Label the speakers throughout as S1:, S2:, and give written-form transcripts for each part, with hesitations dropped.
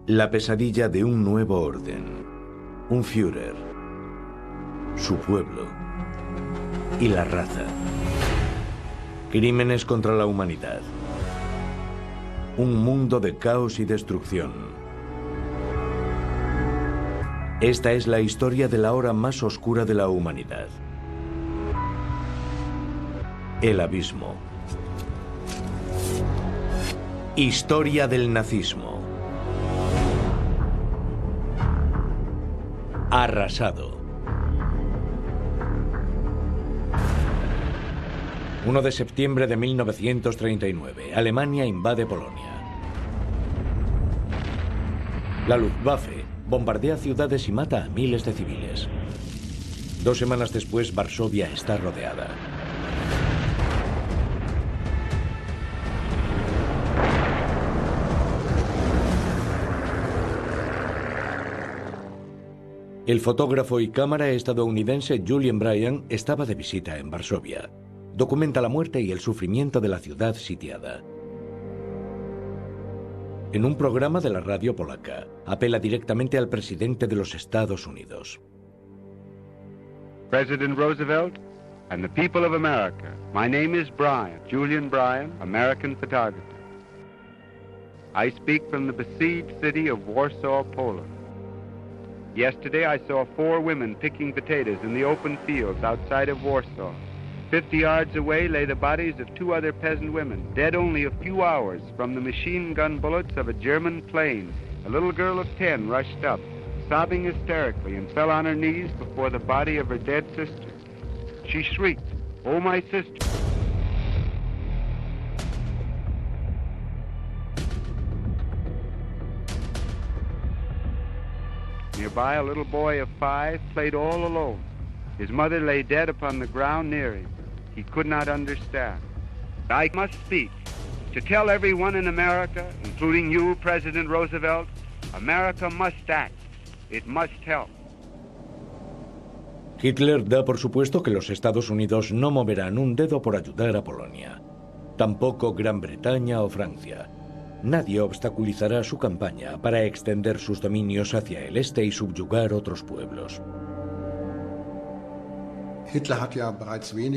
S1: La pesadilla de un nuevo orden. Un Führer. Su pueblo. Y la raza. Crímenes contra la humanidad. Un mundo de caos y destrucción. Esta es la historia de la hora más oscura de la humanidad. El abismo. Historia del nazismo. Arrasado. 1 de septiembre de 1939. Alemania invade Polonia. La Luftwaffe bombardea ciudades y mata a miles de civiles. 2 semanas después, Varsovia está rodeada. El fotógrafo y cámara estadounidense Julian Bryan estaba de visita en Varsovia. Documenta la muerte y el sufrimiento de la ciudad sitiada. En un programa de la radio polaca, apela directamente al presidente de los Estados Unidos.
S2: President Roosevelt and the people of America, my name is Bryan, Julian Bryan, American photographer. I speak from the besieged city of Warsaw, Poland. Yesterday I saw 4 women picking potatoes in the open fields outside of Warsaw. 50 yards away lay the bodies of 2 other peasant women, dead only a few hours from the machine gun bullets of a German plane. A little girl of 10 rushed up, sobbing hysterically, and fell on her knees before the body of her dead sister. She shrieked, "Oh, my sister!" Nearby, a little boy of 5 played all alone. His mother lay dead upon the ground near him. He could not understand. I must speak to tell everyone in America, including you, President Roosevelt, America must act. It must help.
S1: Hitler da por supuesto que los Estados Unidos no moverán un dedo por ayudar a Polonia. Tampoco Gran Bretaña o Francia. Nadie obstaculizará su campaña para extender sus dominios hacia el este y subyugar otros pueblos.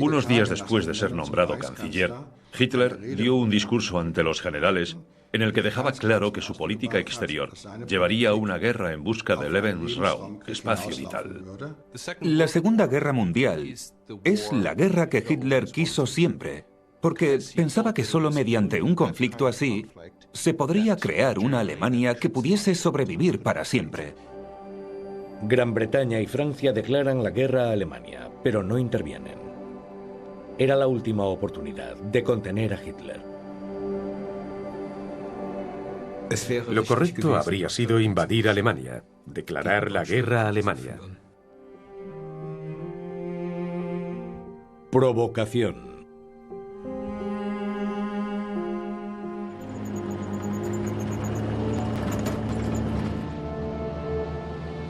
S3: Unos días después de ser nombrado canciller, Hitler dio un discurso ante los generales en el que dejaba claro que su política exterior llevaría a una guerra en busca de Lebensraum, espacio vital.
S4: La Segunda Guerra Mundial es la guerra que Hitler quiso siempre, porque pensaba que solo mediante un conflicto así se podría crear una Alemania que pudiese sobrevivir para siempre.
S1: Gran Bretaña y Francia declaran la guerra a Alemania, pero no intervienen. Era la última oportunidad de contener a Hitler.
S5: Lo correcto habría sido invadir Alemania, declarar la guerra a Alemania.
S1: Provocación.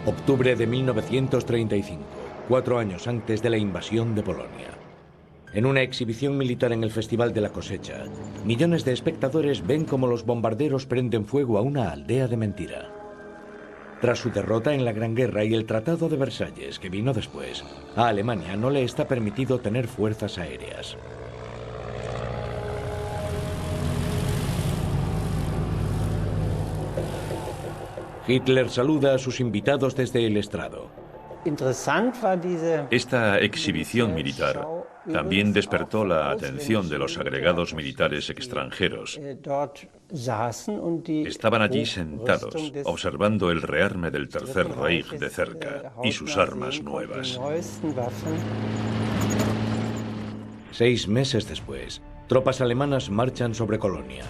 S1: Octubre de 1935, 4 años antes de la invasión de Polonia. En una exhibición militar en el Festival de la Cosecha, millones de espectadores ven cómo los bombarderos prenden fuego a una aldea de mentira. Tras su derrota en la Gran Guerra y el Tratado de Versalles, que vino después, a Alemania no le está permitido tener fuerzas aéreas. Hitler saluda a sus invitados desde el estrado.
S3: Esta exhibición militar también despertó la atención de los agregados militares extranjeros. Estaban allí sentados, observando el rearme del Tercer Reich de cerca y sus armas nuevas.
S1: 6 meses después, tropas alemanas marchan sobre Colonia.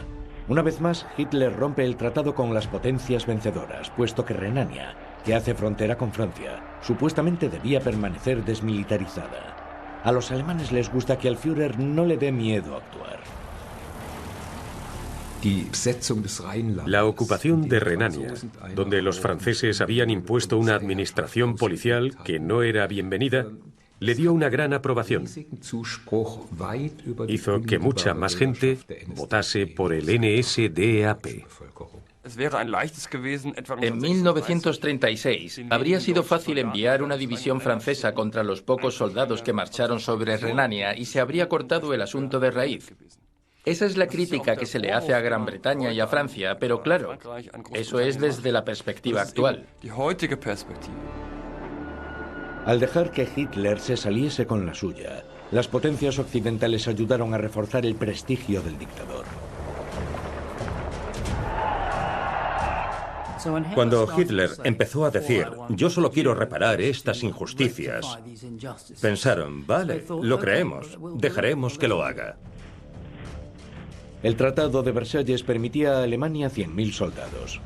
S1: Una vez más, Hitler rompe el tratado con las potencias vencedoras, puesto que Renania, que hace frontera con Francia, supuestamente debía permanecer desmilitarizada. A los alemanes les gusta que al Führer no le dé miedo actuar.
S5: La ocupación de Renania, donde los franceses habían impuesto una administración policial que no era bienvenida, le dio una gran aprobación. Hizo que mucha más gente votase por el NSDAP.
S6: En 1936 habría sido fácil enviar una división francesa contra los pocos soldados que marcharon sobre Renania y se habría cortado el asunto de raíz. Esa es la crítica que se le hace a Gran Bretaña y a Francia, pero claro, eso es desde la perspectiva actual.
S1: Al dejar que Hitler se saliese con la suya, las potencias occidentales ayudaron a reforzar el prestigio del dictador.
S7: Cuando Hitler empezó a decir, yo solo quiero reparar estas injusticias, pensaron, vale, lo creemos, dejaremos que lo haga.
S1: El Tratado de Versalles permitía a Alemania 100.000 soldados.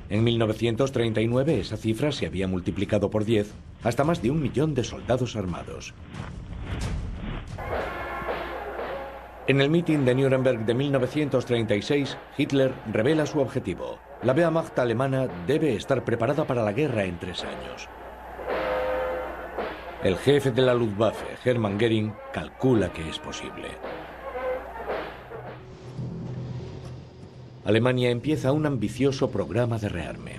S1: En 1939 esa cifra se había multiplicado por 10 hasta más de 1 millón de soldados armados. En el mitin de Nuremberg de 1936, Hitler revela su objetivo. La Wehrmacht alemana debe estar preparada para la guerra en 3 años. El jefe de la Luftwaffe, Hermann Göring, calcula que es posible. Alemania empieza un ambicioso programa de rearme.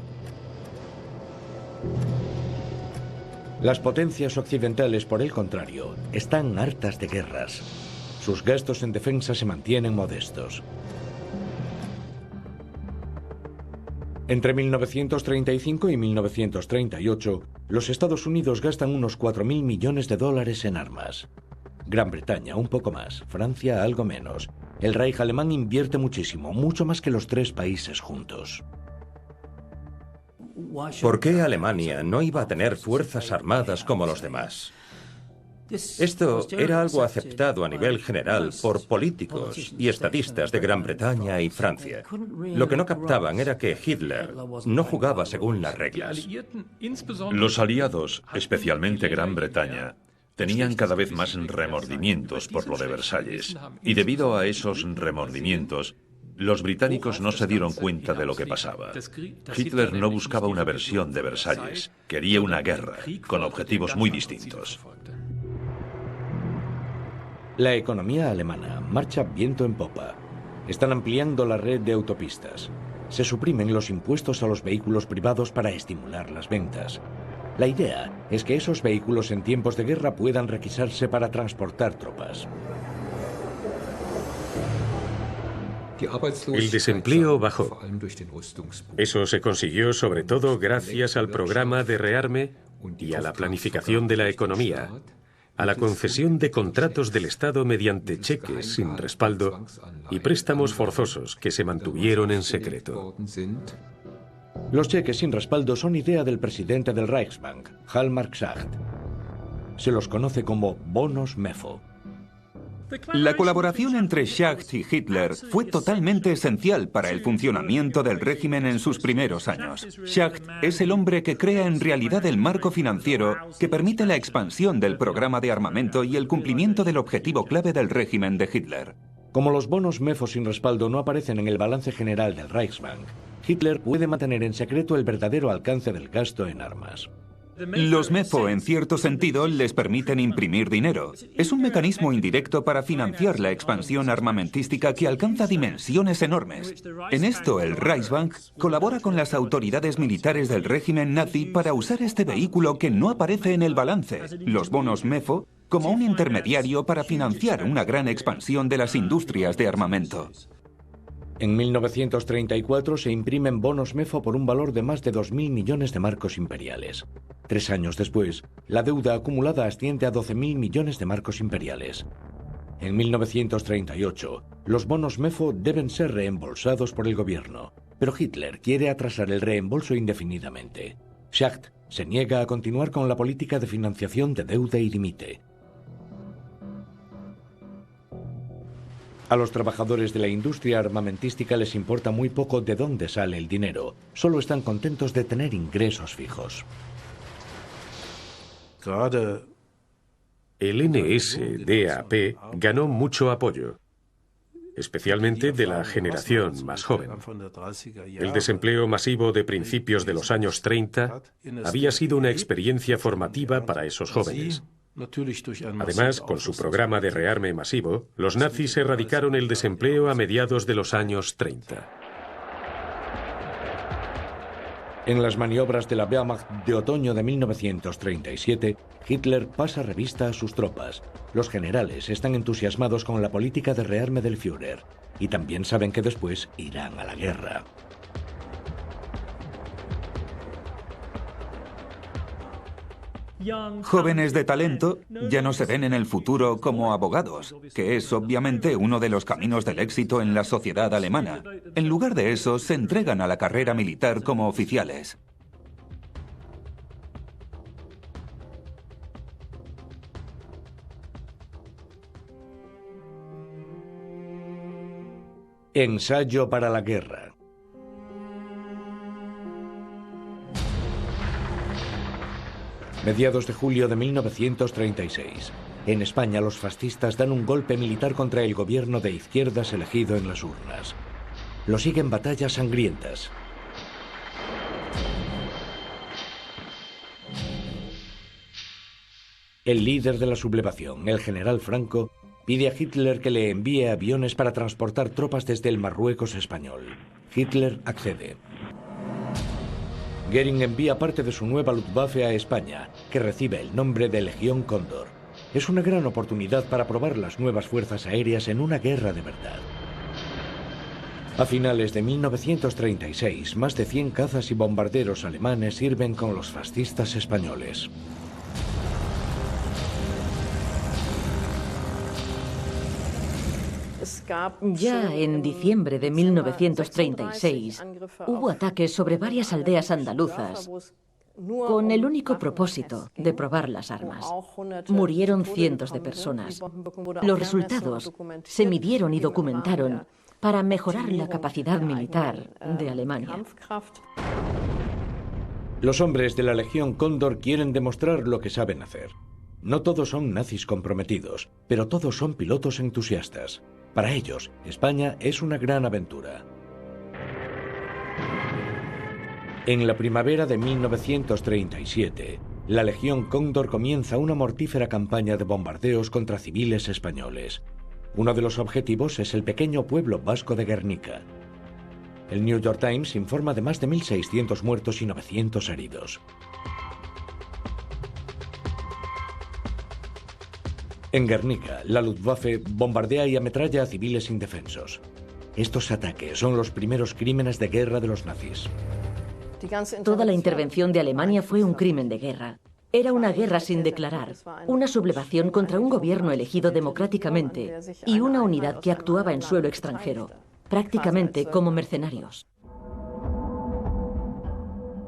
S1: Las potencias occidentales, por el contrario, están hartas de guerras. Sus gastos en defensa se mantienen modestos. Entre 1935 y 1938, los Estados Unidos gastan unos 4.000 millones de dólares en armas. Gran Bretaña un poco más, Francia algo menos. El Reich alemán invierte muchísimo, mucho más que los 3 países juntos.
S7: ¿Por qué Alemania no iba a tener fuerzas armadas como los demás? Esto era algo aceptado a nivel general por políticos y estadistas de Gran Bretaña y Francia. Lo que no captaban era que Hitler no jugaba según las reglas.
S3: Los aliados, especialmente Gran Bretaña, tenían cada vez más remordimientos por lo de Versalles. Y debido a esos remordimientos, los británicos no se dieron cuenta de lo que pasaba. Hitler no buscaba una versión de Versalles, quería una guerra, con objetivos muy distintos.
S1: La economía alemana marcha viento en popa. Están ampliando la red de autopistas. Se suprimen los impuestos a los vehículos privados para estimular las ventas. La idea es que esos vehículos en tiempos de guerra puedan requisarse para transportar tropas.
S5: El desempleo bajó. Eso se consiguió sobre todo gracias al programa de rearme y a la planificación de la economía, a la concesión de contratos del Estado mediante cheques sin respaldo y préstamos forzosos que se mantuvieron en secreto.
S1: Los cheques sin respaldo son idea del presidente del Reichsbank, Hallmark Schacht. Se los conoce como bonos MEFO.
S4: La colaboración entre Schacht y Hitler fue totalmente esencial para el funcionamiento del régimen en sus primeros años. Schacht es el hombre que crea en realidad el marco financiero que permite la expansión del programa de armamento y el cumplimiento del objetivo clave del régimen de Hitler.
S1: Como los bonos MEFO sin respaldo no aparecen en el balance general del Reichsbank, Hitler puede mantener en secreto el verdadero alcance del gasto en armas.
S4: Los MEFO, en cierto sentido, les permiten imprimir dinero. Es un mecanismo indirecto para financiar la expansión armamentística que alcanza dimensiones enormes. En esto, el Reichsbank colabora con las autoridades militares del régimen nazi para usar este vehículo que no aparece en el balance, los bonos MEFO, como un intermediario para financiar una gran expansión de las industrias de armamento.
S1: En 1934 se imprimen bonos MEFO por un valor de más de 2.000 millones de marcos imperiales. 3 años después, la deuda acumulada asciende a 12.000 millones de marcos imperiales. En 1938, los bonos MEFO deben ser reembolsados por el gobierno, pero Hitler quiere atrasar el reembolso indefinidamente. Schacht se niega a continuar con la política de financiación de deuda y dimite. A los trabajadores de la industria armamentística les importa muy poco de dónde sale el dinero. Solo están contentos de tener ingresos fijos.
S5: El NSDAP ganó mucho apoyo, especialmente de la generación más joven. El desempleo masivo de principios de los años 30 había sido una experiencia formativa para esos jóvenes. Además, con su programa de rearme masivo, los nazis erradicaron el desempleo a mediados de los años 30.
S1: En las maniobras de la Wehrmacht de otoño de 1937, Hitler pasa revista a sus tropas. Los generales están entusiasmados con la política de rearme del Führer y también saben que después irán a la guerra.
S4: Jóvenes de talento ya no se ven en el futuro como abogados, que es obviamente uno de los caminos del éxito en la sociedad alemana. En lugar de eso, se entregan a la carrera militar como oficiales.
S1: Ensayo para la guerra. Mediados de julio de 1936. En España, los fascistas dan un golpe militar contra el gobierno de izquierdas elegido en las urnas. Lo siguen batallas sangrientas. El líder de la sublevación, el general Franco, pide a Hitler que le envíe aviones para transportar tropas desde el Marruecos español. Hitler accede. Goering envía parte de su nueva Luftwaffe a España, que recibe el nombre de Legión Cóndor. Es una gran oportunidad para probar las nuevas fuerzas aéreas en una guerra de verdad. A finales de 1936, más de 100 cazas y bombarderos alemanes sirven con los fascistas españoles.
S8: Ya en diciembre de 1936 hubo ataques sobre varias aldeas andaluzas con el único propósito de probar las armas. Murieron cientos de personas. Los resultados se midieron y documentaron para mejorar la capacidad militar de Alemania.
S1: Los hombres de la Legión Cóndor quieren demostrar lo que saben hacer. No todos son nazis comprometidos, pero todos son pilotos entusiastas. Para ellos, España es una gran aventura. En la primavera de 1937, la Legión Cóndor comienza una mortífera campaña de bombardeos contra civiles españoles. Uno de los objetivos es el pequeño pueblo vasco de Guernica. El New York Times informa de más de 1.600 muertos y 900 heridos. En Guernica, la Luftwaffe bombardea y ametralla a civiles indefensos. Estos ataques son los primeros crímenes de guerra de los nazis.
S8: Toda la intervención de Alemania fue un crimen de guerra. Era una guerra sin declarar, una sublevación contra un gobierno elegido democráticamente y una unidad que actuaba en suelo extranjero, prácticamente como mercenarios.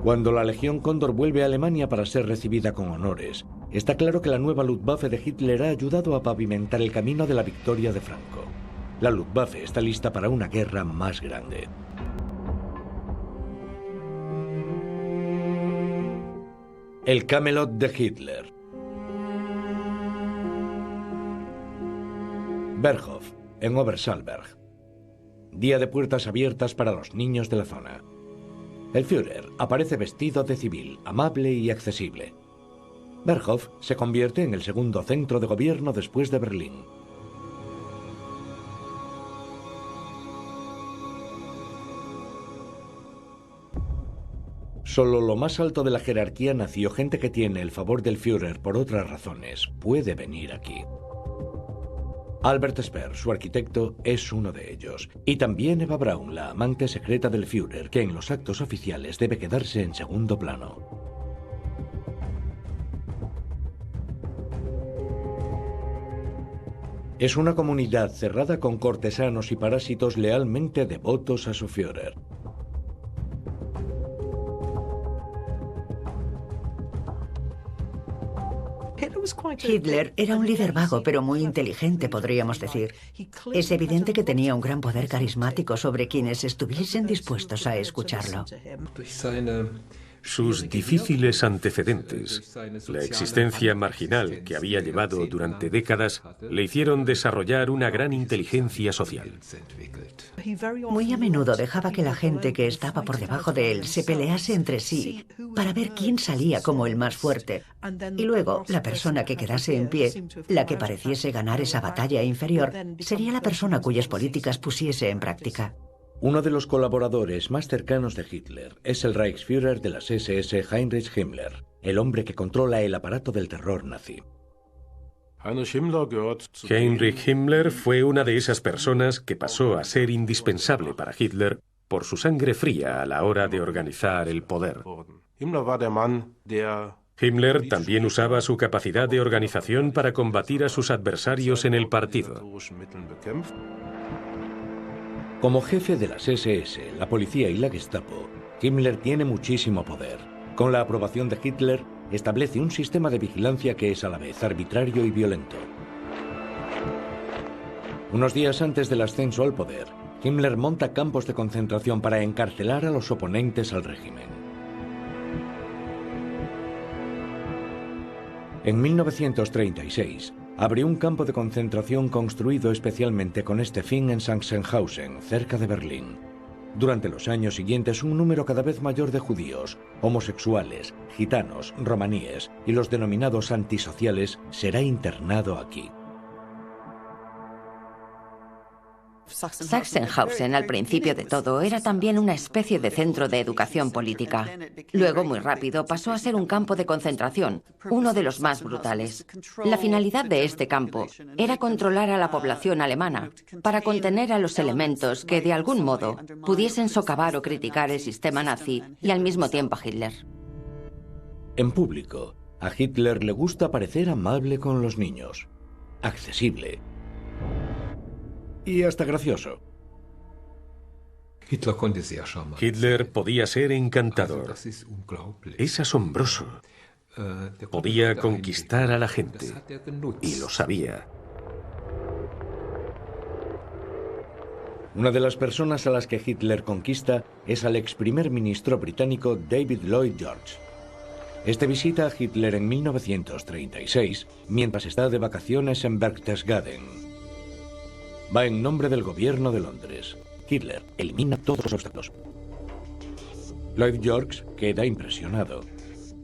S1: Cuando la Legión Cóndor vuelve a Alemania para ser recibida con honores, está claro que la nueva Luftwaffe de Hitler ha ayudado a pavimentar el camino de la victoria de Franco. La Luftwaffe está lista para una guerra más grande. El Camelot de Hitler. Berghof, en Obersalzberg. Día de puertas abiertas para los niños de la zona. El Führer aparece vestido de civil, amable y accesible. Berghof se convierte en el segundo centro de gobierno después de Berlín. Solo lo más alto de la jerarquía nazi o gente que tiene el favor del Führer por otras razones puede venir aquí. Albert Speer, su arquitecto, es uno de ellos. Y también Eva Braun, la amante secreta del Führer, que en los actos oficiales debe quedarse en segundo plano. Es una comunidad cerrada con cortesanos y parásitos lealmente devotos a su Führer.
S9: Hitler era un líder vago, pero muy inteligente, podríamos decir. Es evidente que tenía un gran poder carismático sobre quienes estuviesen dispuestos a escucharlo.
S5: Sus difíciles antecedentes, la existencia marginal que había llevado durante décadas, le hicieron desarrollar una gran inteligencia social.
S9: Muy a menudo dejaba que la gente que estaba por debajo de él se pelease entre sí para ver quién salía como el más fuerte. Y luego, la persona que quedase en pie, la que pareciese ganar esa batalla inferior, sería la persona cuyas políticas pusiese en práctica.
S1: Uno de los colaboradores más cercanos de Hitler es el Reichsführer de las SS Heinrich Himmler, el hombre que controla el aparato del terror nazi.
S5: Heinrich Himmler fue una de esas personas que pasó a ser indispensable para Hitler por su sangre fría a la hora de organizar el poder. Himmler también usaba su capacidad de organización para combatir a sus adversarios en el partido.
S1: Como jefe de las SS, la policía y la Gestapo, Himmler tiene muchísimo poder. Con la aprobación de Hitler, establece un sistema de vigilancia que es a la vez arbitrario y violento. Unos días antes del ascenso al poder, Himmler monta campos de concentración para encarcelar a los oponentes al régimen. En 1936, abrió un campo de concentración construido especialmente con este fin en Sachsenhausen, cerca de Berlín. Durante los años siguientes, un número cada vez mayor de judíos, homosexuales, gitanos, romaníes y los denominados antisociales será internado aquí.
S10: Sachsenhausen, al principio de todo, era también una especie de centro de educación política. Luego, muy rápido, pasó a ser un campo de concentración, uno de los más brutales. La finalidad de este campo era controlar a la población alemana para contener a los elementos que, de algún modo, pudiesen socavar o criticar el sistema nazi y al mismo tiempo a Hitler.
S1: En público, a Hitler le gusta parecer amable con los niños, accesible y hasta gracioso.
S5: Hitler podía ser encantador. Es asombroso. Podía conquistar a la gente. Y lo sabía.
S1: Una de las personas a las que Hitler conquista es al ex primer ministro británico David Lloyd George. Este visita a Hitler en 1936, mientras está de vacaciones en Berchtesgaden. Va en nombre del gobierno de Londres. Hitler elimina todos los obstáculos. Lloyd George queda impresionado.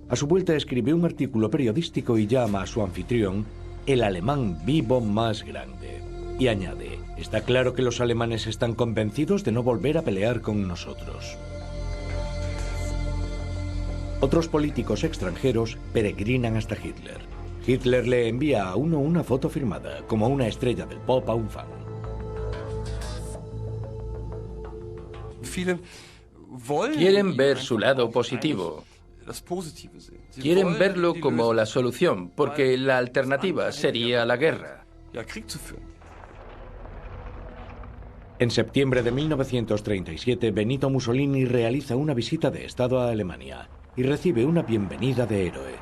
S1: A su vuelta escribe un artículo periodístico y llama a su anfitrión el alemán vivo más grande. Y añade, está claro que los alemanes están convencidos de no volver a pelear con nosotros. Otros políticos extranjeros peregrinan hasta Hitler. Hitler le envía a uno una foto firmada, como una estrella del pop a un fan.
S6: Quieren ver su lado positivo. Quieren verlo como la solución, porque la alternativa sería la guerra.
S1: En septiembre de 1937, Benito Mussolini realiza una visita de Estado a Alemania y recibe una bienvenida de héroe.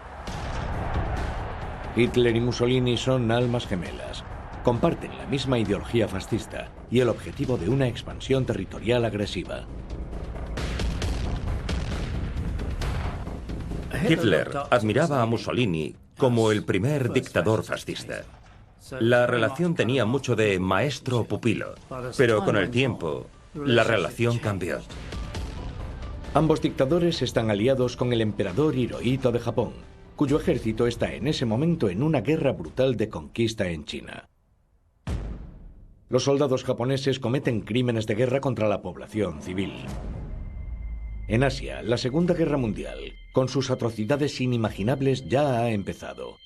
S1: Hitler y Mussolini son almas gemelas. Comparten la misma ideología fascista y el objetivo de una expansión territorial agresiva.
S7: Hitler admiraba a Mussolini como el primer dictador fascista. La relación tenía mucho de maestro-pupilo, pero con el tiempo la relación cambió.
S1: Ambos dictadores están aliados con el emperador Hirohito de Japón, cuyo ejército está en ese momento en una guerra brutal de conquista en China. Los soldados japoneses cometen crímenes de guerra contra la población civil. En Asia, la Segunda Guerra Mundial, con sus atrocidades inimaginables, ya ha empezado.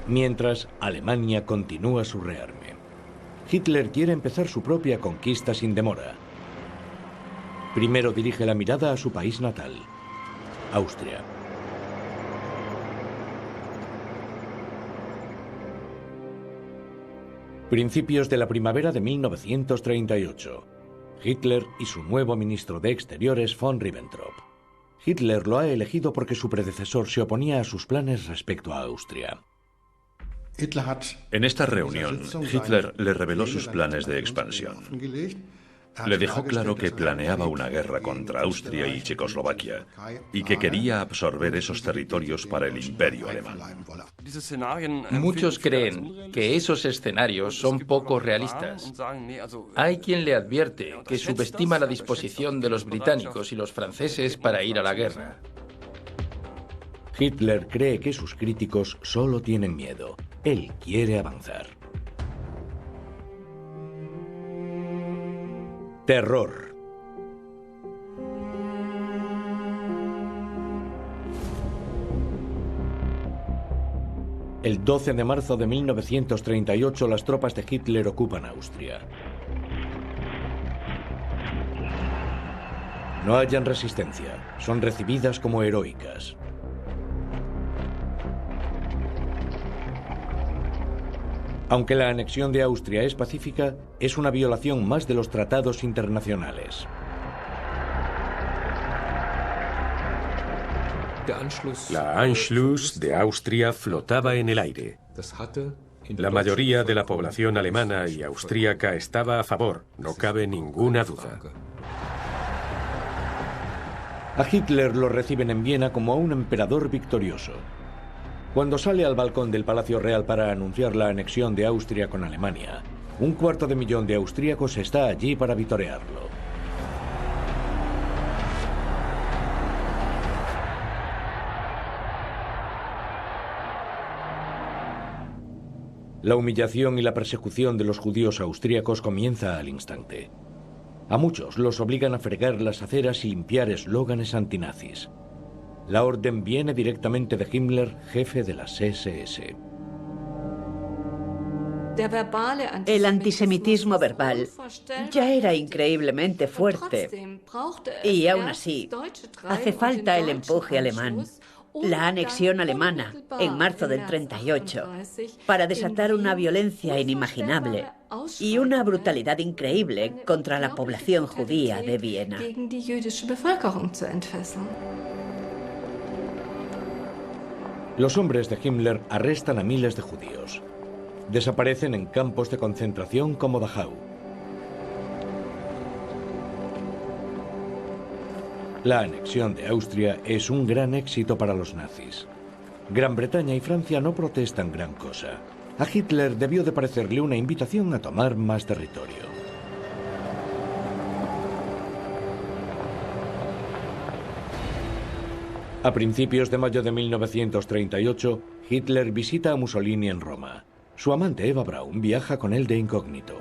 S1: Mientras, Alemania continúa su rearme. Hitler quiere empezar su propia conquista sin demora. Primero dirige la mirada a su país natal, Austria. Principios de la primavera de 1938. Hitler y su nuevo ministro de Exteriores, von Ribbentrop. Hitler lo ha elegido porque su predecesor se oponía a sus planes respecto a Austria.
S3: En esta reunión, Hitler le reveló sus planes de expansión. Le dejó claro que planeaba una guerra contra Austria y Checoslovaquia y que quería absorber esos territorios para el imperio alemán.
S6: Muchos creen que esos escenarios son poco realistas. Hay quien le advierte que subestima la disposición de los británicos y los franceses para ir a la guerra.
S1: Hitler cree que sus críticos solo tienen miedo. Él quiere avanzar. Terror. El 12 de marzo de 1938 las tropas de Hitler ocupan Austria. No hallan resistencia, son recibidas como heroicas. Aunque la anexión de Austria es pacífica, es una violación más de los tratados internacionales.
S5: La Anschluss de Austria flotaba en el aire. La mayoría de la población alemana y austríaca estaba a favor, no cabe ninguna duda.
S1: A Hitler lo reciben en Viena como a un emperador victorioso. Cuando sale al balcón del Palacio Real para anunciar la anexión de Austria con Alemania, 250.000 de austríacos está allí para vitorearlo. La humillación y la persecución de los judíos austríacos comienza al instante. A muchos los obligan a fregar las aceras y limpiar eslóganes antinazis. La orden viene directamente de Himmler, jefe de las SS.
S9: El antisemitismo verbal ya era increíblemente fuerte. Y aún así, hace falta el empuje alemán, la anexión alemana en marzo del 38, para desatar una violencia inimaginable y una brutalidad increíble contra la población judía de Viena.
S1: Los hombres de Himmler arrestan a miles de judíos. Desaparecen en campos de concentración como Dachau. La anexión de Austria es un gran éxito para los nazis. Gran Bretaña y Francia no protestan gran cosa. A Hitler debió de parecerle una invitación a tomar más territorio. A principios de mayo de 1938, Hitler visita a Mussolini en Roma. Su amante Eva Braun viaja con él de incógnito.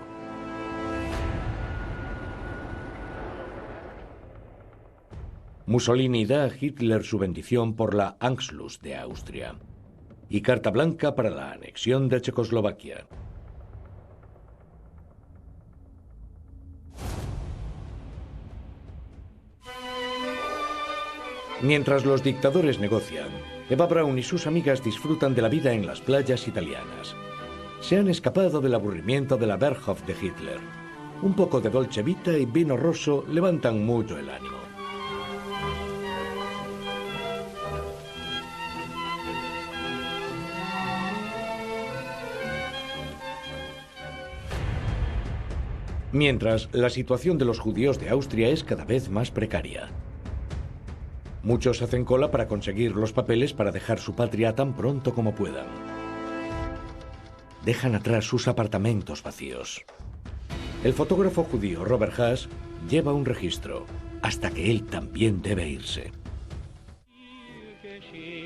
S1: Mussolini da a Hitler su bendición por la Anschluss de Austria y carta blanca para la anexión de Checoslovaquia. Mientras los dictadores negocian, Eva Braun y sus amigas disfrutan de la vida en las playas italianas. Se han escapado del aburrimiento de la Berghof de Hitler. Un poco de Dolce Vita y vino rosso levantan mucho el ánimo. Mientras, la situación de los judíos de Austria es cada vez más precaria. Muchos hacen cola para conseguir los papeles para dejar su patria tan pronto como puedan. Dejan atrás sus apartamentos vacíos. El fotógrafo judío Robert Haas lleva un registro, hasta que él también debe irse.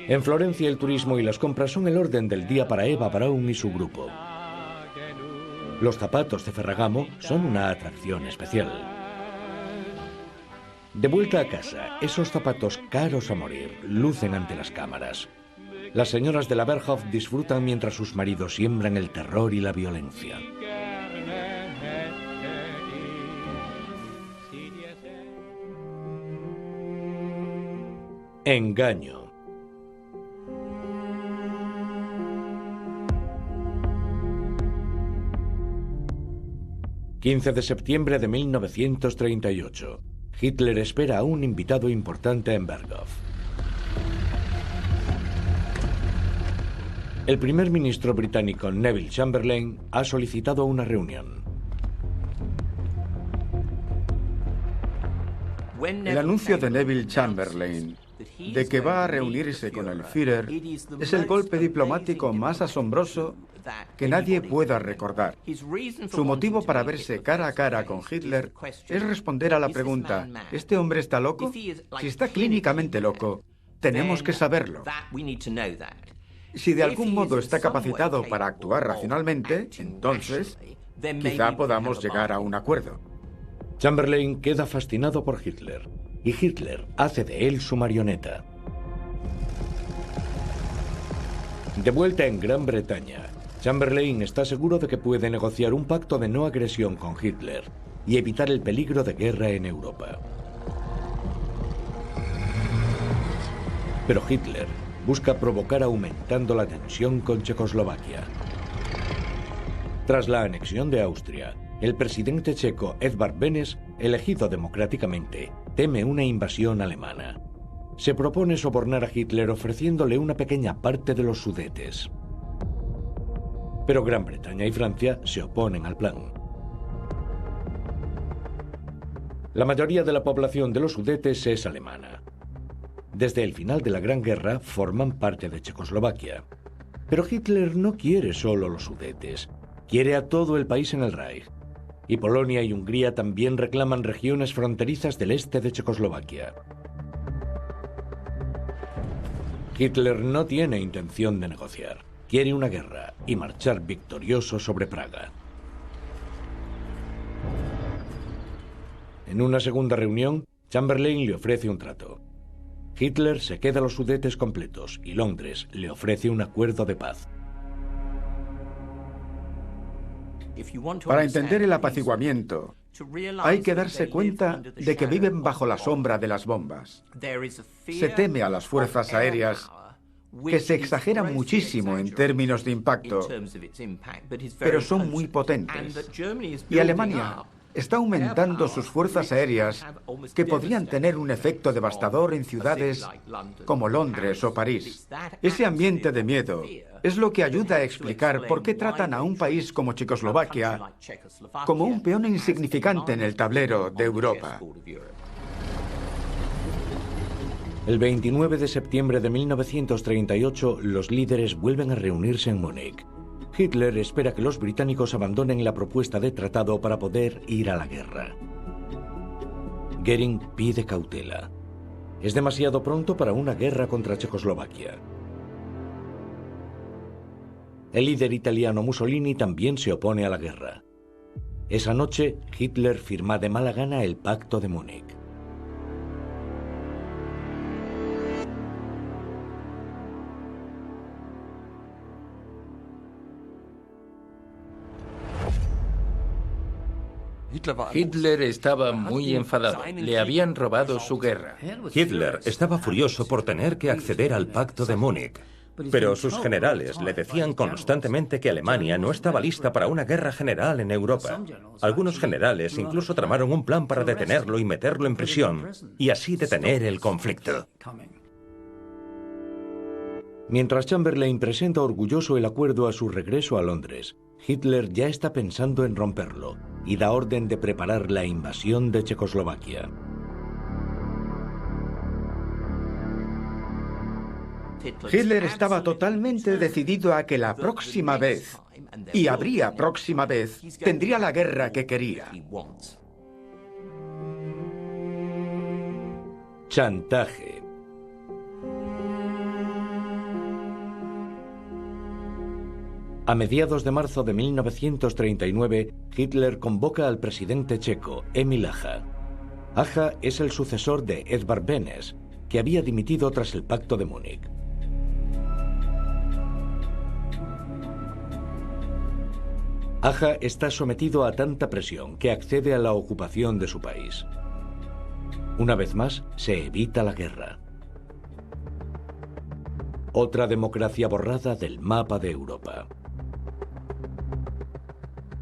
S1: En Florencia el turismo y las compras son el orden del día para Eva Braun y su grupo. Los zapatos de Ferragamo son una atracción especial. De vuelta a casa, esos zapatos caros a morir lucen ante las cámaras. Las señoras de la Berghof disfrutan mientras sus maridos siembran el terror y la violencia. Engaño. ...15 de septiembre de 1938... Hitler espera a un invitado importante en Berghof. El primer ministro británico Neville Chamberlain ha solicitado una reunión.
S11: El anuncio de Neville Chamberlain de que va a reunirse con el Führer es el golpe diplomático más asombroso que nadie pueda recordar. Su motivo para verse cara a cara con Hitler es responder a la pregunta: ¿este hombre está loco? Si está clínicamente loco, tenemos que saberlo. Si de algún modo está capacitado para actuar racionalmente, entonces quizá podamos llegar a un acuerdo.
S1: Chamberlain queda fascinado por Hitler y Hitler hace de él su marioneta. De vuelta en Gran Bretaña, Chamberlain está seguro de que puede negociar un pacto de no agresión con Hitler y evitar el peligro de guerra en Europa. Pero Hitler busca provocar aumentando la tensión con Checoslovaquia. Tras la anexión de Austria, el presidente checo Edvard Beneš, elegido democráticamente, teme una invasión alemana. Se propone sobornar a Hitler ofreciéndole una pequeña parte de los Sudetes. Pero Gran Bretaña y Francia se oponen al plan. La mayoría de la población de los Sudetes es alemana. Desde el final de la Gran Guerra forman parte de Checoslovaquia. Pero Hitler no quiere solo los Sudetes, quiere a todo el país en el Reich. Y Polonia y Hungría también reclaman regiones fronterizas del este de Checoslovaquia. Hitler no tiene intención de negociar. Quiere una guerra y marchar victorioso sobre Praga. En una segunda reunión, Chamberlain le ofrece un trato. Hitler se queda los Sudetes completos y Londres le ofrece un acuerdo de paz.
S11: Para entender el apaciguamiento, hay que darse cuenta de que viven bajo la sombra de las bombas. Se teme a las fuerzas aéreas, que se exageran muchísimo en términos de impacto, pero son muy potentes. Y Alemania está aumentando sus fuerzas aéreas que podrían tener un efecto devastador en ciudades como Londres o París. Ese ambiente de miedo es lo que ayuda a explicar por qué tratan a un país como Checoslovaquia como un peón insignificante en el tablero de Europa.
S1: El 29 de septiembre de 1938, los líderes vuelven a reunirse en Múnich. Hitler espera que los británicos abandonen la propuesta de tratado para poder ir a la guerra. Goering pide cautela. Es demasiado pronto para una guerra contra Checoslovaquia. El líder italiano Mussolini también se opone a la guerra. Esa noche, Hitler firma de mala gana el Pacto de Múnich.
S6: Hitler estaba muy enfadado. Le habían robado su guerra.
S7: Hitler estaba furioso por tener que acceder al Pacto de Múnich. Pero sus generales le decían constantemente que Alemania no estaba lista para una guerra general en Europa. Algunos generales incluso tramaron un plan para detenerlo y meterlo en prisión, y así detener el conflicto.
S1: Mientras Chamberlain presenta orgulloso el acuerdo a su regreso a Londres, Hitler ya está pensando en romperlo y da orden de preparar la invasión de Checoslovaquia.
S11: Hitler estaba totalmente decidido a que la próxima vez, y habría próxima vez, tendría la guerra que quería.
S1: Chantaje. A mediados de marzo de 1939, Hitler convoca al presidente checo, Emil Hácha. Hácha es el sucesor de Edvard Beneš, que había dimitido tras el Pacto de Múnich. Hácha está sometido a tanta presión que accede a la ocupación de su país. Una vez más, se evita la guerra. Otra democracia borrada del mapa de Europa.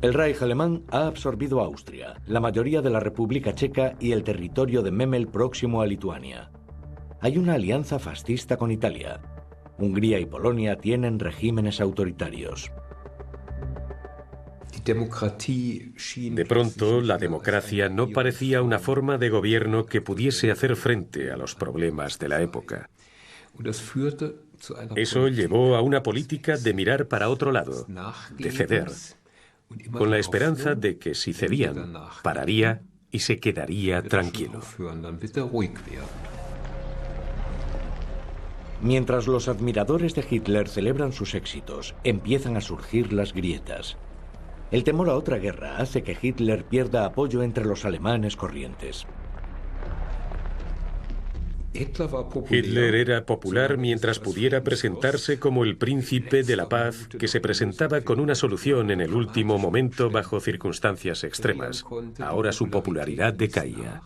S1: El Reich alemán ha absorbido Austria, la mayoría de la República Checa y el territorio de Memel próximo a Lituania. Hay una alianza fascista con Italia. Hungría y Polonia tienen regímenes autoritarios.
S5: De pronto, la democracia no parecía una forma de gobierno que pudiese hacer frente a los problemas de la época. Eso llevó a una política de mirar para otro lado, de ceder, con la esperanza de que si cedían, pararía y se quedaría tranquilo.
S1: Mientras los admiradores de Hitler celebran sus éxitos, empiezan a surgir las grietas. El temor a otra guerra hace que Hitler pierda apoyo entre los alemanes corrientes.
S5: Hitler era popular mientras pudiera presentarse como el príncipe de la paz que se presentaba con una solución en el último momento bajo circunstancias extremas. Ahora su popularidad decaía.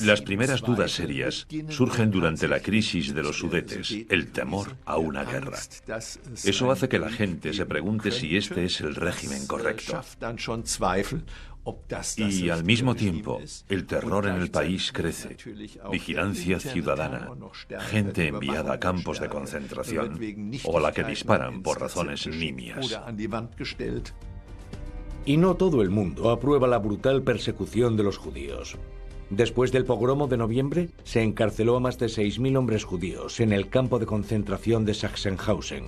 S3: Las primeras dudas serias surgen durante la crisis de los Sudetes, el temor a una guerra. Eso hace que la gente se pregunte si este es el régimen correcto. Y al mismo tiempo, el terror en el país crece. Vigilancia ciudadana, gente enviada a campos de concentración o a la que disparan por razones nimias.
S1: Y no todo el mundo aprueba la brutal persecución de los judíos. Después del pogromo de noviembre, se encarceló a más de 6.000 hombres judíos en el campo de concentración de Sachsenhausen.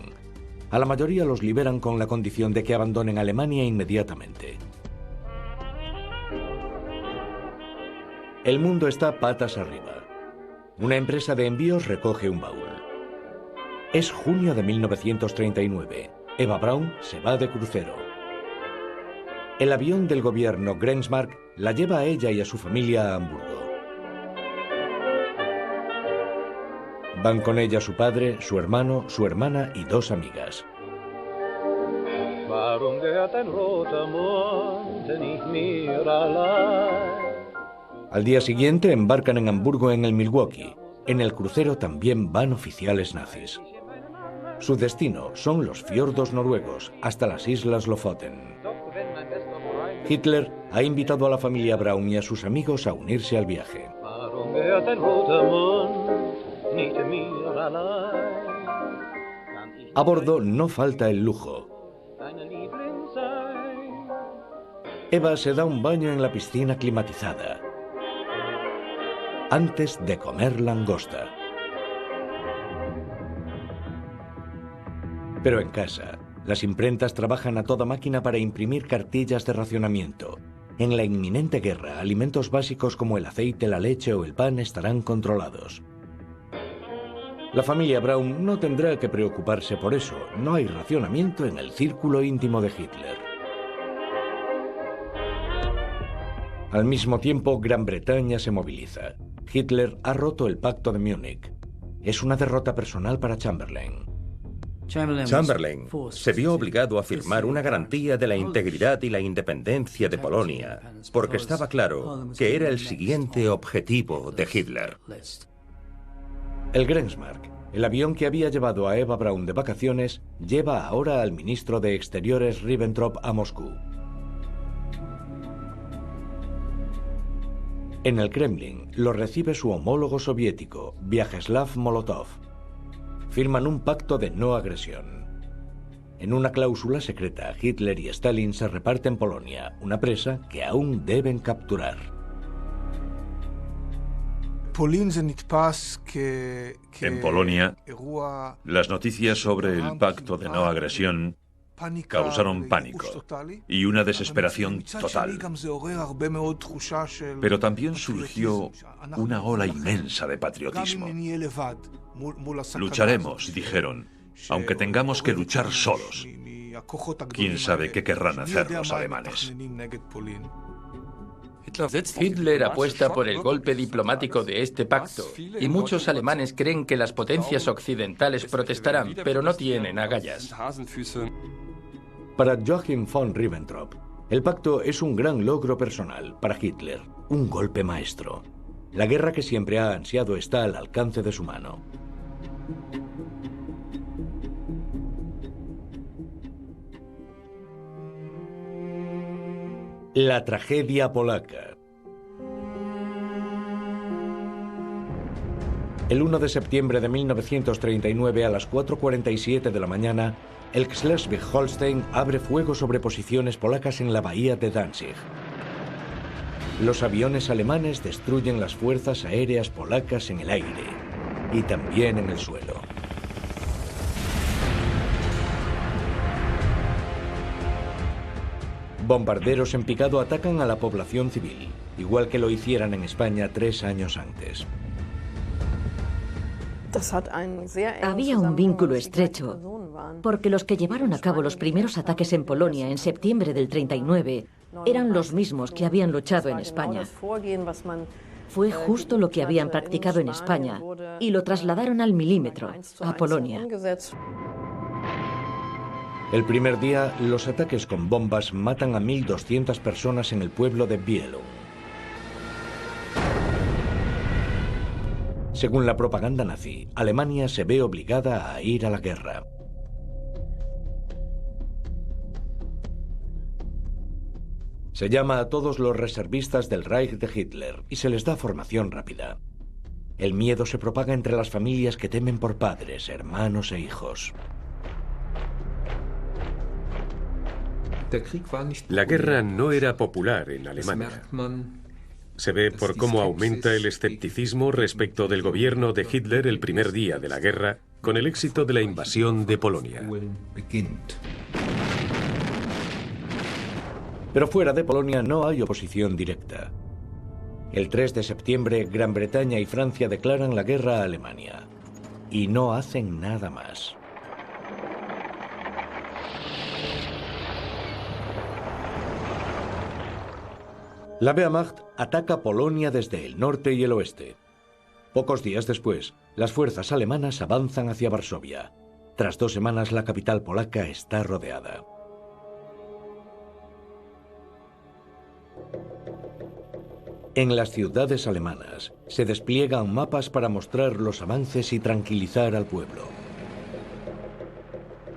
S1: A la mayoría los liberan con la condición de que abandonen Alemania inmediatamente. El mundo está patas arriba. Una empresa de envíos recoge un baúl. Es junio de 1939. Eva Braun se va de crucero. El avión del gobierno Grenzmark la lleva a ella y a su familia a Hamburgo. Van con ella su padre, su hermano, su hermana y 2 amigas. Al día siguiente embarcan en Hamburgo en el Milwaukee. En el crucero también van oficiales nazis. Su destino son los fiordos noruegos, hasta las islas Lofoten. Hitler ha invitado a la familia Braun y a sus amigos a unirse al viaje. A bordo no falta el lujo. Eva se da un baño en la piscina climatizada antes de comer langosta. Pero en casa, las imprentas trabajan a toda máquina para imprimir cartillas de racionamiento. En la inminente guerra, alimentos básicos como el aceite, la leche o el pan estarán controlados. La familia Braun no tendrá que preocuparse por eso. No hay racionamiento en el círculo íntimo de Hitler. Al mismo tiempo, Gran Bretaña se moviliza. Hitler ha roto el pacto de Múnich. Es una derrota personal para Chamberlain.
S7: Chamberlain se vio obligado a firmar una garantía de la integridad y la independencia de Polonia, porque estaba claro que era el siguiente objetivo de Hitler.
S1: El Grenzmark, el avión que había llevado a Eva Braun de vacaciones, lleva ahora al ministro de Exteriores Ribbentrop a Moscú. En el Kremlin lo recibe su homólogo soviético, Vyacheslav Molotov. Firman un pacto de no agresión. En una cláusula secreta, Hitler y Stalin se reparten Polonia, una presa que aún deben capturar.
S3: En Polonia, las noticias sobre el pacto de no agresión causaron pánico y una desesperación total. Pero también surgió una ola inmensa de patriotismo. Lucharemos, dijeron, aunque tengamos que luchar solos. ¿Quién sabe qué querrán hacer los alemanes?
S6: Hitler apuesta por el golpe diplomático de este pacto, y muchos alemanes creen que las potencias occidentales protestarán, pero no tienen agallas.
S1: Para Joachim von Ribbentrop, el pacto es un gran logro personal. Para Hitler, un golpe maestro. La guerra que siempre ha ansiado está al alcance de su mano. La tragedia polaca. El 1 de septiembre de 1939 a las 4:47 de la mañana, el Schleswig-Holstein abre fuego sobre posiciones polacas en la bahía de Danzig. Los aviones alemanes destruyen las fuerzas aéreas polacas en el aire y también en el suelo. Bombarderos en picado atacan a la población civil, igual que lo hicieran en España 3 años antes.
S8: Había un vínculo estrecho, porque los que llevaron a cabo los primeros ataques en Polonia en septiembre del 39 eran los mismos que habían luchado en España. Fue justo lo que habían practicado en España y lo trasladaron al milímetro, a Polonia.
S1: El primer día, los ataques con bombas matan a 1.200 personas en el pueblo de Bielung. Según la propaganda nazi, Alemania se ve obligada a ir a la guerra. Se llama a todos los reservistas del Reich de Hitler y se les da formación rápida. El miedo se propaga entre las familias que temen por padres, hermanos e hijos.
S5: La guerra no era popular en Alemania. Se ve por cómo aumenta el escepticismo respecto del gobierno de Hitler el primer día de la guerra, con el éxito de la invasión de Polonia.
S1: Pero fuera de Polonia no hay oposición directa. El 3 de septiembre, Gran Bretaña y Francia declaran la guerra a Alemania. Y no hacen nada más. La Wehrmacht ataca Polonia desde el norte y el oeste. Pocos días después, las fuerzas alemanas avanzan hacia Varsovia. Tras 2 semanas, la capital polaca está rodeada. En las ciudades alemanas se despliegan mapas para mostrar los avances y tranquilizar al pueblo.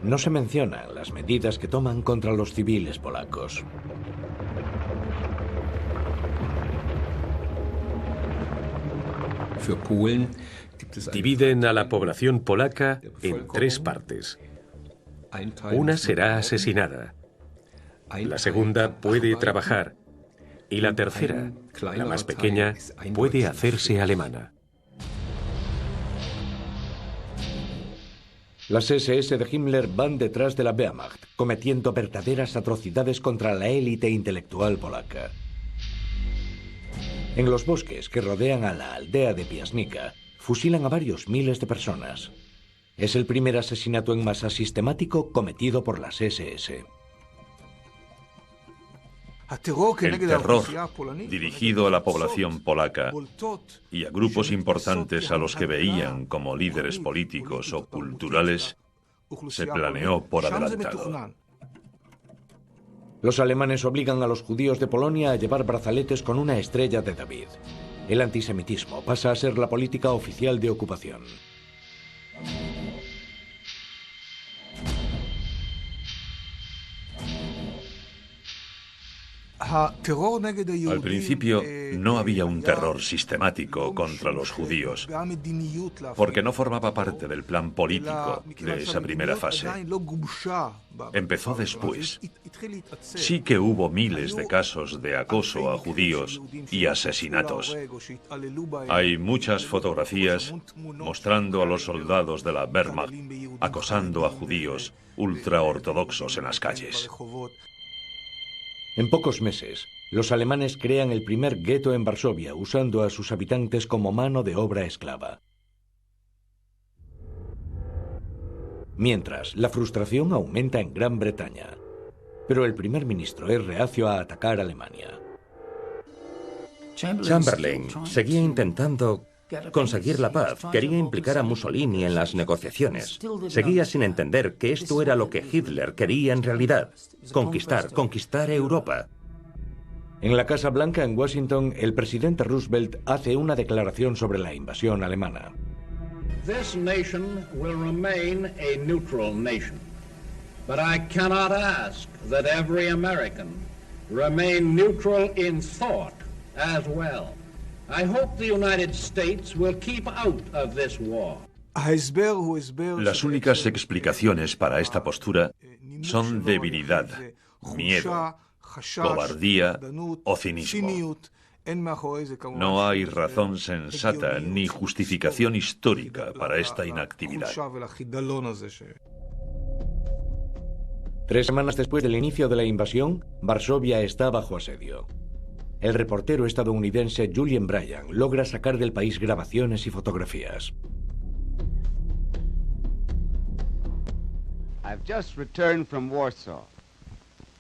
S1: No se mencionan las medidas que toman contra los civiles polacos.
S5: Dividen a la población polaca en 3 partes. Una será asesinada, la segunda puede trabajar y la tercera, la más pequeña, puede hacerse alemana.
S1: Las SS de Himmler van detrás de la Wehrmacht, cometiendo verdaderas atrocidades contra la élite intelectual polaca. En los bosques que rodean a la aldea de Piasnica, fusilan a varios miles de personas. Es el primer asesinato en masa sistemático cometido por las SS.
S3: El terror dirigido a la población polaca y a grupos importantes a los que veían como líderes políticos o culturales se planeó por adelantado.
S1: Los alemanes obligan a los judíos de Polonia a llevar brazaletes con una estrella de David. El antisemitismo pasa a ser la política oficial de ocupación.
S3: Al principio no había un terror sistemático contra los judíos, porque no formaba parte del plan político de esa primera fase. Empezó después. Sí que hubo miles de casos de acoso a judíos y asesinatos. Hay muchas fotografías mostrando a los soldados de la Wehrmacht acosando a judíos ultraortodoxos en las calles.
S1: En pocos meses, los alemanes crean el primer gueto en Varsovia, usando a sus habitantes como mano de obra esclava. Mientras, la frustración aumenta en Gran Bretaña, pero el primer ministro es reacio a atacar a Alemania.
S7: Chamberlain seguía intentando conseguir la paz, quería implicar a Mussolini en las negociaciones. Seguía sin entender que esto era lo que Hitler quería en realidad, conquistar Europa.
S1: En la Casa Blanca, en Washington, el presidente Roosevelt hace una declaración sobre la invasión alemana.
S12: This nation will remain a neutral nation, but I cannot ask that every American remain neutral in thought as well. I hope the United States will keep out of this war.
S3: Las únicas explicaciones para esta postura son debilidad, miedo, cobardía o cinismo. No hay razón sensata ni justificación histórica para esta inactividad.
S1: 3 semanas después del inicio de la invasión, Varsovia está bajo asedio. El reportero estadounidense Julian Bryan logra sacar del país grabaciones y fotografías.
S2: I've just returned from Warsaw.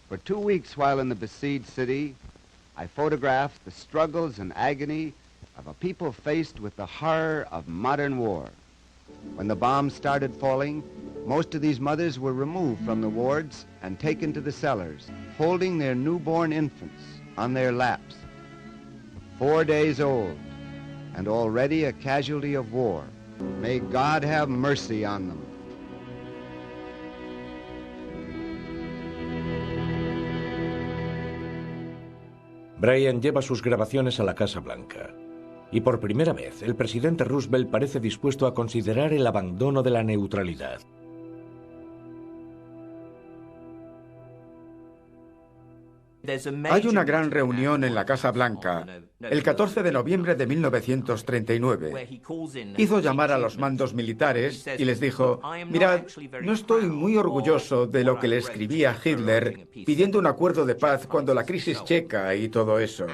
S2: For 2 weeks while in the besieged city, I photographed the struggles and agony of a people faced with the horror of modern war. When the bombs started falling, most of these mothers were removed from the wards and taken to the cellars, holding their newborn infants on their laps. 4 days old, and already a casualty of war. May God have mercy on them.
S1: Bryan lleva sus grabaciones a la Casa Blanca. Y por primera vez, el presidente Roosevelt parece dispuesto a considerar el abandono de la neutralidad.
S11: Hay una gran reunión en la Casa Blanca el 14 de noviembre de 1939. Hizo llamar a los mandos militares y les dijo: mirad, no estoy muy orgulloso de lo que le escribí a Hitler pidiendo un acuerdo de paz cuando la crisis checa y todo eso.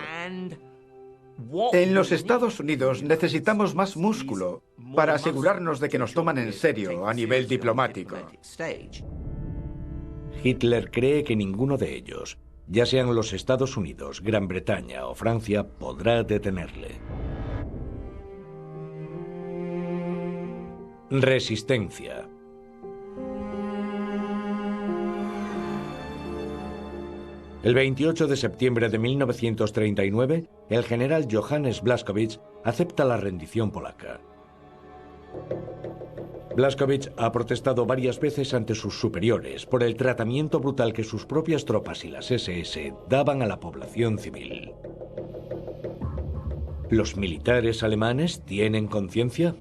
S11: En los Estados Unidos necesitamos más músculo para asegurarnos de que nos toman en serio a nivel diplomático.
S1: Hitler cree que ninguno de ellos, ya sean los Estados Unidos, Gran Bretaña o Francia, podrá detenerle. Resistencia. El 28 de septiembre de 1939, el general Johannes Blaskowitz acepta la rendición polaca. Blaskowitz ha protestado varias veces ante sus superiores por el tratamiento brutal que sus propias tropas y las SS daban a la población civil. ¿Los militares alemanes tienen conciencia?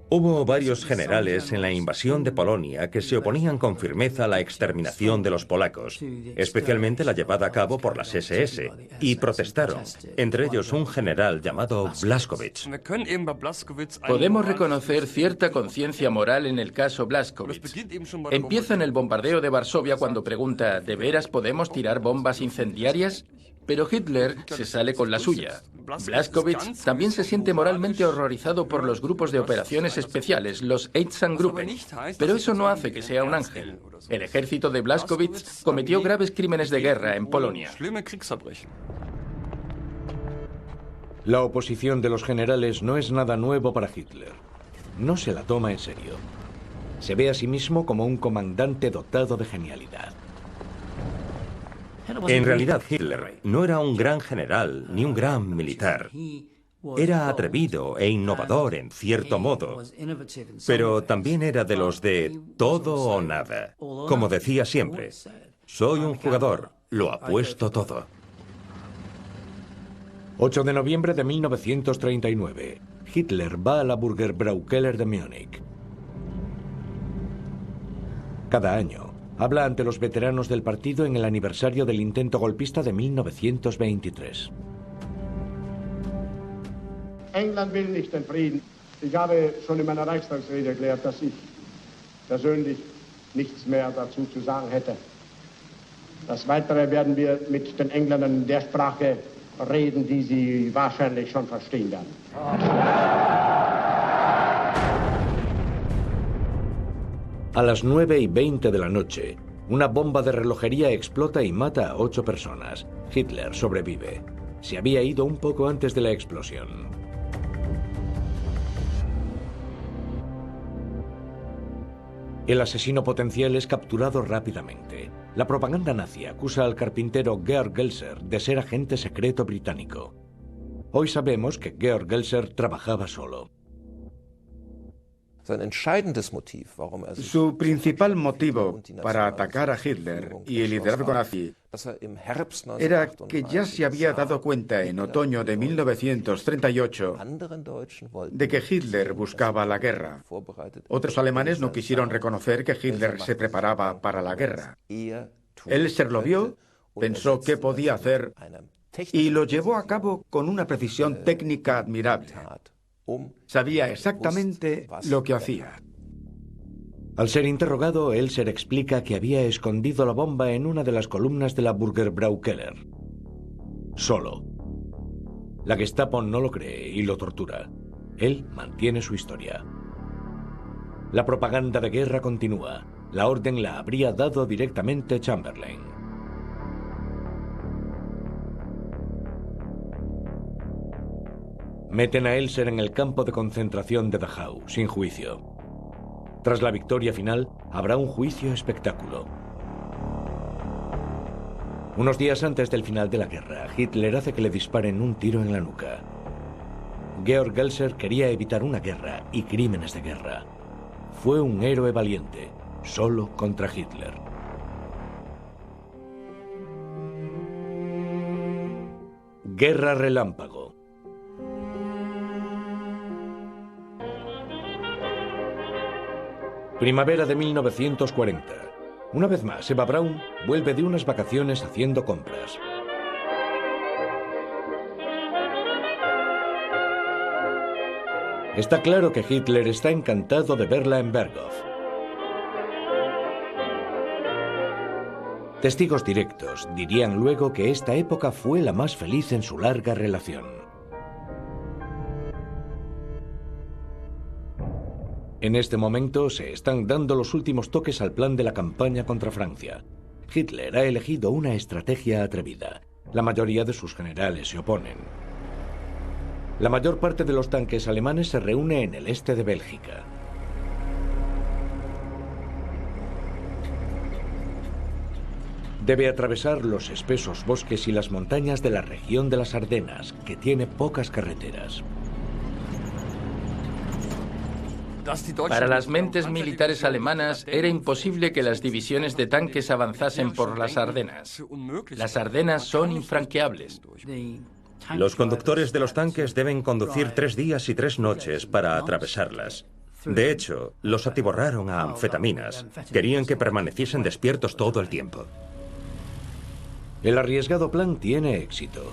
S7: Hubo varios generales en la invasión de Polonia que se oponían con firmeza a la exterminación de los polacos, especialmente la llevada a cabo por las SS, y protestaron, entre ellos un general llamado Blaskowitz.
S6: Podemos reconocer cierta conciencia moral en el caso Blaskowitz. Empieza en el bombardeo de Varsovia cuando pregunta: ¿de veras podemos tirar bombas incendiarias? Pero Hitler se sale con la suya. Blaskowitz también se siente moralmente horrorizado por los grupos de operaciones especiales, los Einsatzgruppen, pero eso no hace que sea un ángel. El ejército de Blaskowitz cometió graves crímenes de guerra en Polonia.
S1: La oposición de los generales no es nada nuevo para Hitler. No se la toma en serio. Se ve a sí mismo como un comandante dotado de genialidad.
S7: En realidad, Hitler no era un gran general ni un gran militar. Era atrevido e innovador en cierto modo, pero también era de los de todo o nada. Como decía siempre, soy un jugador, lo apuesto todo.
S1: 8 de noviembre de 1939. Hitler va a la Bürgerbraukeller de Múnich. Cada año habla ante los veteranos del partido en el aniversario del intento golpista de 1923.
S13: England will nicht den Frieden. Ich habe schon in meiner Reichstagsrede erklärt, dass ich persönlich nichts mehr dazu zu sagen hätte. Das Weitere werden wir mit den Engländern in der Sprache reden, die sie wahrscheinlich schon verstehen werden.
S1: A las 9:20 de la noche, una bomba de relojería explota y mata a 8 personas. Hitler sobrevive. Se había ido un poco antes de la explosión. El asesino potencial es capturado rápidamente. La propaganda nazi acusa al carpintero Georg Gelser de ser agente secreto británico. Hoy sabemos que Georg Gelser trabajaba solo.
S11: Su principal motivo para atacar a Hitler y el liderazgo nazi era que ya se había dado cuenta en otoño de 1938 de que Hitler buscaba la guerra. Otros alemanes no quisieron reconocer que Hitler se preparaba para la guerra. Elser lo vio, pensó qué podía hacer y lo llevó a cabo con una precisión técnica admirable. Sabía exactamente lo que hacía.
S1: Al ser interrogado, Elser explica que había escondido la bomba en una de las columnas de la Bürgerbraukeller. Solo. La Gestapo no lo cree y lo tortura. Él mantiene su historia. La propaganda de guerra continúa. La orden la habría dado directamente Chamberlain. Meten a Elser en el campo de concentración de Dachau, sin juicio. Tras la victoria final, habrá un juicio espectáculo. Unos días antes del final de la guerra, Hitler hace que le disparen un tiro en la nuca. Georg Elser quería evitar una guerra y crímenes de guerra. Fue un héroe valiente, solo contra Hitler. Guerra relámpago. Primavera de 1940. Una vez más, Eva Braun vuelve de unas vacaciones haciendo compras. Está claro que Hitler está encantado de verla en Berghof. Testigos directos dirían luego que esta época fue la más feliz en su larga relación. En este momento se están dando los últimos toques al plan de la campaña contra Francia. Hitler ha elegido una estrategia atrevida. La mayoría de sus generales se oponen. La mayor parte de los tanques alemanes se reúne en el este de Bélgica. Debe atravesar los espesos bosques y las montañas de la región de las Ardenas, que tiene pocas carreteras.
S6: Para las mentes militares alemanas era imposible que las divisiones de tanques avanzasen por las Ardenas. Las Ardenas son infranqueables.
S7: Los conductores de los tanques deben conducir 3 días y 3 noches para atravesarlas. De hecho, los atiborraron a anfetaminas. Querían que permaneciesen despiertos todo el tiempo.
S1: El arriesgado plan tiene éxito.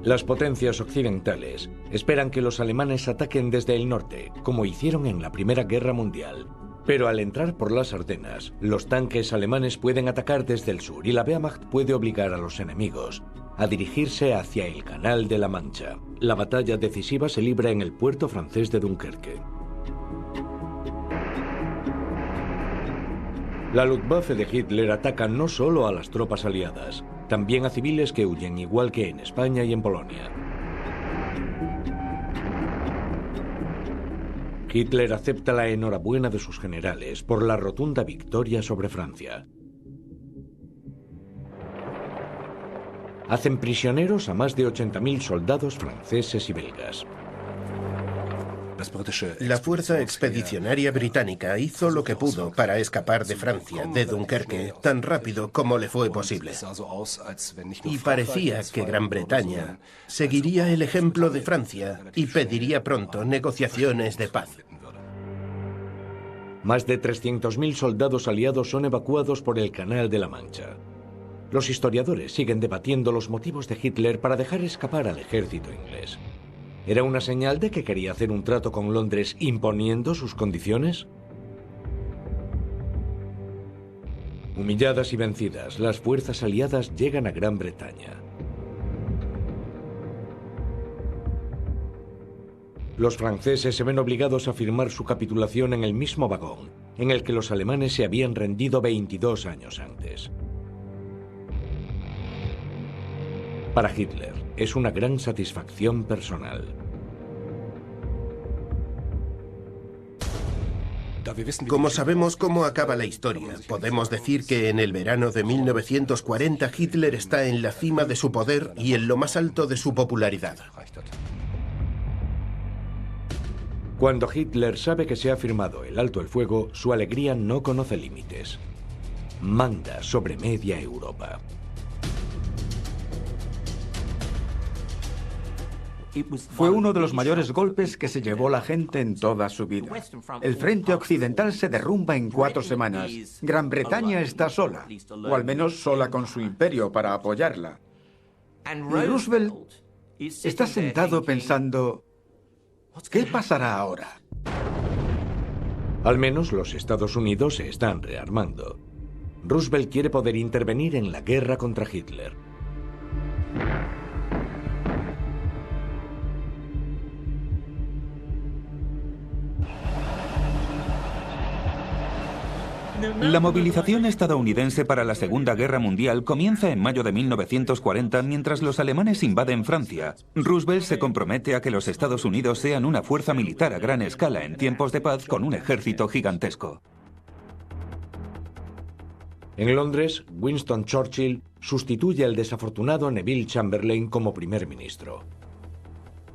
S1: Las potencias occidentales esperan que los alemanes ataquen desde el norte, como hicieron en la Primera Guerra Mundial. Pero al entrar por las Ardenas, los tanques alemanes pueden atacar desde el sur y la Wehrmacht puede obligar a los enemigos a dirigirse hacia el Canal de la Mancha. La batalla decisiva se libra en el puerto francés de Dunkerque. La Luftwaffe de Hitler ataca no solo a las tropas aliadas, también a civiles que huyen, igual que en España y en Polonia. Hitler acepta la enhorabuena de sus generales por la rotunda victoria sobre Francia. Hacen prisioneros a más de 80.000 soldados franceses y belgas.
S14: La fuerza expedicionaria británica hizo lo que pudo para escapar de Francia, de Dunkerque, tan rápido como le fue posible. Y parecía que Gran Bretaña seguiría el ejemplo de Francia y pediría pronto negociaciones de paz.
S1: Más de 300.000 soldados aliados son evacuados por el Canal de la Mancha. Los historiadores siguen debatiendo los motivos de Hitler para dejar escapar al ejército inglés. ¿Era una señal de que quería hacer un trato con Londres imponiendo sus condiciones? Humilladas y vencidas, las fuerzas aliadas llegan a Gran Bretaña. Los franceses se ven obligados a firmar su capitulación en el mismo vagón en el que los alemanes se habían rendido 22 años antes. Para Hitler, es una gran satisfacción personal.
S14: Como sabemos cómo acaba la historia, podemos decir que en el verano de 1940 Hitler está en la cima de su poder y en lo más alto de su popularidad.
S1: Cuando Hitler sabe que se ha firmado el alto el fuego, su alegría no conoce límites. Manda sobre media Europa.
S11: Fue uno de los mayores golpes que se llevó la gente en toda su vida. El frente occidental se derrumba en 4 semanas. Gran Bretaña está sola, o al menos sola con su imperio para apoyarla. Y Roosevelt está sentado pensando, ¿qué pasará ahora?
S1: Al menos los Estados Unidos se están rearmando. Roosevelt quiere poder intervenir en la guerra contra Hitler.
S4: La movilización estadounidense para la Segunda Guerra Mundial comienza en mayo de 1940 mientras los alemanes invaden Francia. Roosevelt se compromete a que los Estados Unidos sean una fuerza militar a gran escala en tiempos de paz con un ejército gigantesco.
S1: En Londres, Winston Churchill sustituye al desafortunado Neville Chamberlain como primer ministro.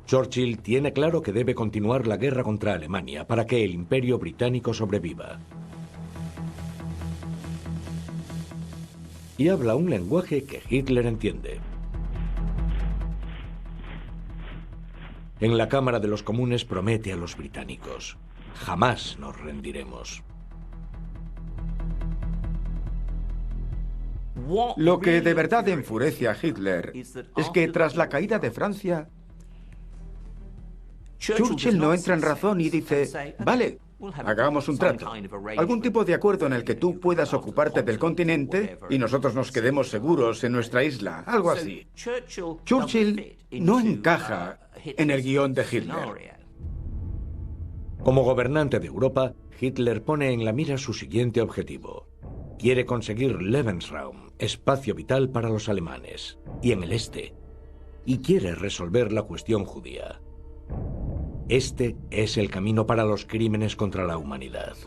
S1: Churchill tiene claro que debe continuar la guerra contra Alemania para que el imperio británico sobreviva. Y habla un lenguaje que Hitler entiende. En la Cámara de los Comunes promete a los británicos: jamás nos rendiremos.
S11: Lo que de verdad enfurece a Hitler es que tras la caída de Francia, Churchill no entra en razón y dice: vale, hagamos un trato, algún tipo de acuerdo en el que tú puedas ocuparte del continente y nosotros nos quedemos seguros en nuestra isla, algo así. Churchill no encaja en el guión de Hitler.
S1: Como gobernante de Europa, Hitler pone en la mira su siguiente objetivo. Quiere conseguir Lebensraum, espacio vital para los alemanes, y en el este. Y quiere resolver la cuestión judía. Este es el camino para los crímenes contra la humanidad.